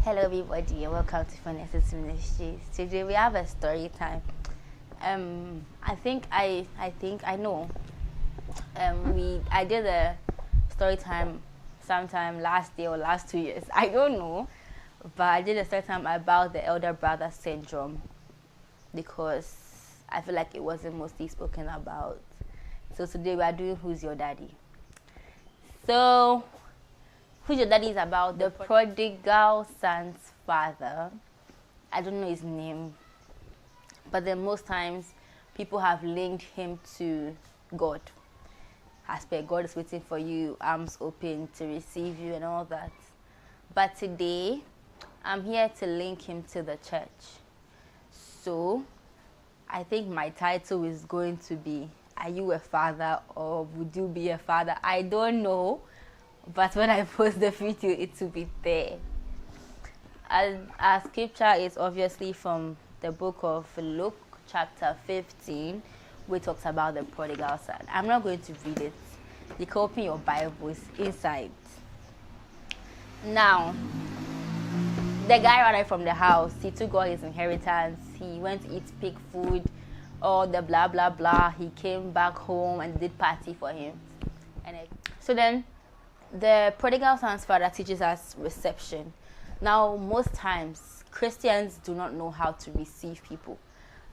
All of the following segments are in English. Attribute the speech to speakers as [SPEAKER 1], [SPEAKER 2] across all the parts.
[SPEAKER 1] Hello everybody and welcome to Finesses Ministries. Today we have a story time. I know. I did a story time sometime last year or last 2 years. I don't know. But I did a story time about the elder brother syndrome because I feel like it wasn't mostly spoken about. So today we are doing Who's Your Daddy? So Who's Your Daddy is about the prodigal son's father. I don't know his name, but then most times people have linked him to God. As per God is waiting for you, arms open to receive you and all that. But today, I'm here to link him to the church. So, I think my title is going to be, are you a father or would you be a father? I don't know. But when I post the video, it will be there. Our scripture is obviously from the book of Luke, chapter 15, which talks about the prodigal son. I'm not going to read it. You can open your Bibles inside. Now, the guy ran away from the house. He took all his inheritance. He went to eat pig food, all the blah, blah, blah. He came back home and did party for him. So then, the prodigal son's father teaches us reception. Now, most times, Christians do not know how to receive people.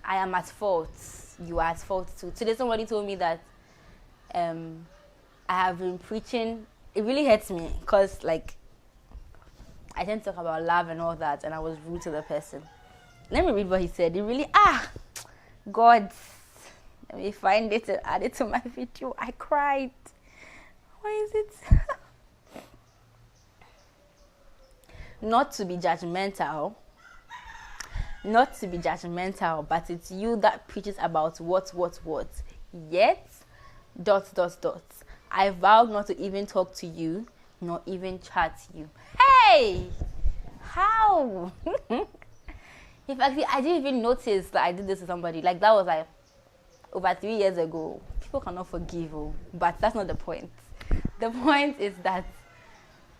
[SPEAKER 1] I am at fault. You are at fault too. Today, somebody told me that I have been preaching. It really hurts me because, I tend to talk about love and all that, and I was rude to the person. Let me read what he said. It really, God, let me find it and add it to my video. I cried. Why is it? Not to be judgmental, but it's you that preaches about what. Yet, ... I vowed not to even talk to you, nor even chat to you. Hey! How? In fact, I didn't even notice that I did this to somebody. That was over 3 years ago. People cannot forgive, but that's not the point. The point is that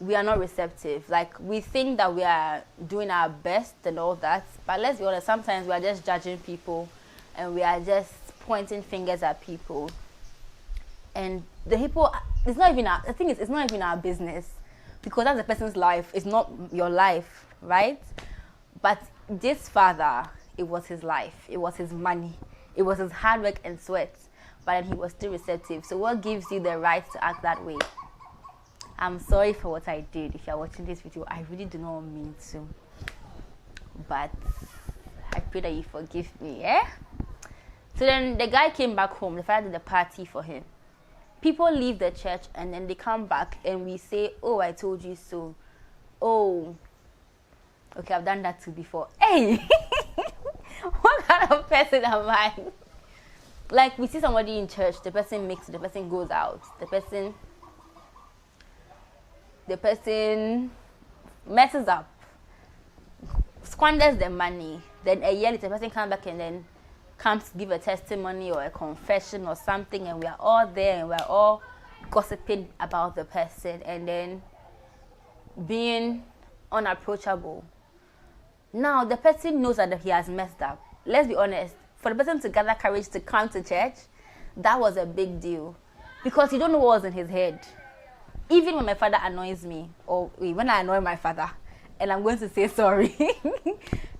[SPEAKER 1] we are not receptive. We think that we are doing our best and all that, but let's be honest, sometimes we are just judging people and we are just pointing fingers at people. And the people, it's not even our business, because that's the person's life. It's not your life, right? But this father, it was his life. It was his money. It was his hard work and sweat. But then he was still receptive. So what gives you the right to act that way? I'm sorry for what I did. If you're watching this video, I really do not mean to. But I pray that you forgive me, So then the guy came back home. The father did a party for him. People leave the church and then they come back and we say, oh, I told you so. Oh, okay, I've done that too before. Hey, what kind of person am I? We see somebody in church, the person makes it, the person goes out, the person messes up, squanders the money. Then a year later, the person comes back and then comes to give a testimony or a confession or something, and we are all there and we are all gossiping about the person and then being unapproachable. Now, the person knows that he has messed up. Let's be honest. For the person to gather courage to come to church, that was a big deal. Because you don't know what was in his head. Even when my father annoys me, or when I annoy my father, and I'm going to say sorry,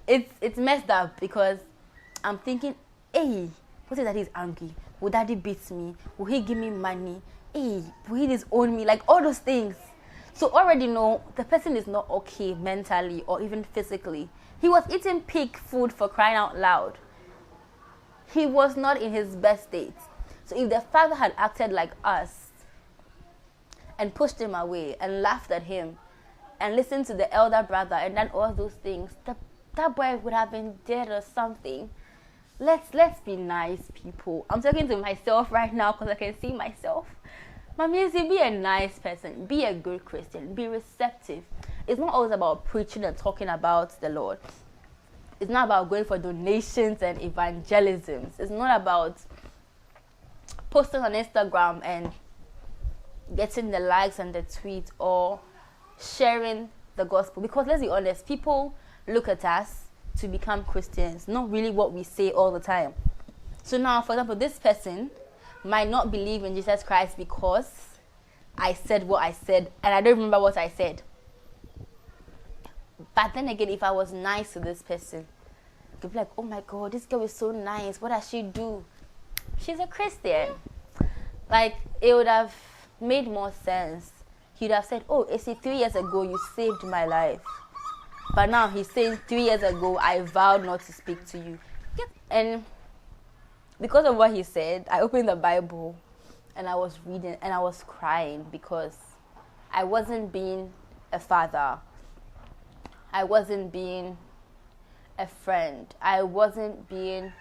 [SPEAKER 1] it's messed up because I'm thinking, hey, what if daddy is angry? Will daddy beat me? Will he give me money? Hey, will he disown me? All those things. So already know the person is not okay mentally or even physically. He was eating pig food, for crying out loud. He was not in his best state. So if the father had acted like us and pushed him away and laughed at him and listened to the elder brother and done all those things, that boy would have been dead or something. Let's be nice, people. I'm talking to myself right now because I can see myself. Mamizi, be a nice person. Be a good Christian. Be receptive. It's not always about preaching and talking about the Lord. It's not about going for donations and evangelisms. It's not about posting on Instagram and getting the likes and the tweets or sharing the gospel. Because let's be honest, people look at us to become Christians, not really what we say all the time. So now, for example, this person might not believe in Jesus Christ because I said what I said, and I don't remember what I said. But then again, if I was nice to this person, they'd be like, oh my God, this girl is so nice. What does she do? She's a Christian. Like, it would have made more sense. He'd have said, oh, you see, 3 years ago, you saved my life. But now he's saying 3 years ago, I vowed not to speak to you. And because of what he said, I opened the Bible and I was reading and I was crying because I wasn't being a father. I wasn't being a friend. I wasn't being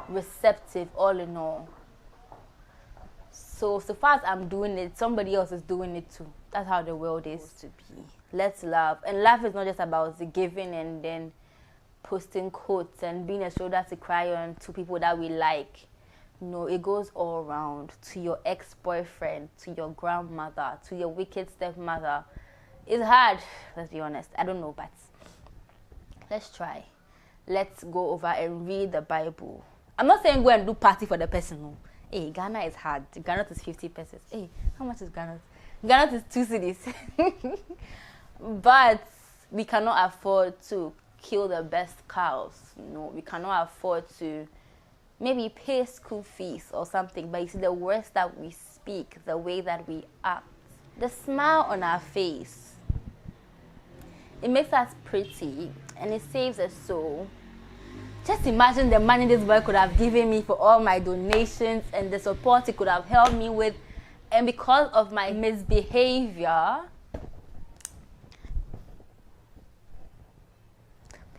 [SPEAKER 1] receptive all in all. So far as I'm doing it, somebody else is doing it too. That's how the world is to be. Let's love. And love is not just about the giving and then posting quotes and being a shoulder to cry on to people that we like. No, it goes all around. To your ex-boyfriend, to your grandmother, to your wicked stepmother. It's hard, let's be honest. I don't know, but let's try. Let's go over and read the Bible. I'm not saying go and do party for the person. No. Hey, Ghana is hard. Ghana is 50 pesos. Hey, how much is Ghana? Ghana is 2 cedis. But we cannot afford to kill the best cows. No, we cannot afford to maybe pay school fees or something. But you see, the words that we speak, the way that we act, the smile on our face, it makes us pretty and it saves a soul. Just imagine the money this boy could have given me for all my donations and the support he could have helped me with. And because of my misbehavior,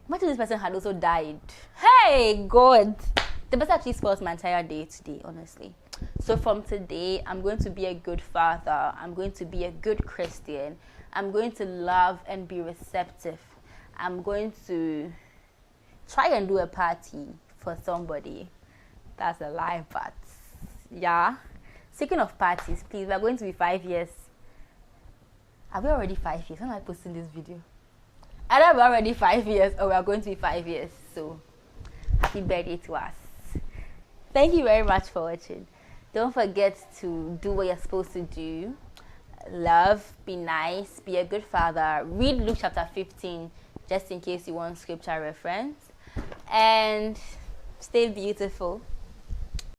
[SPEAKER 1] imagine this person had also died. Hey, God. The person actually spoils my entire day today, honestly. So from today, I'm going to be a good father. I'm going to be a good Christian. I'm going to love and be receptive. I'm going to try and do a party for somebody. That's a lie, but yeah. Speaking of parties, please, we're going to be 5 years. Are we already 5 years? When am I posting this video? Either we're already 5 years or we're going to be 5 years. So, happy birthday to us. Thank you very much for watching. Don't forget to do what you're supposed to do. Love, be nice, be a good father. Read Luke chapter 15 just in case you want scripture reference. And stay beautiful.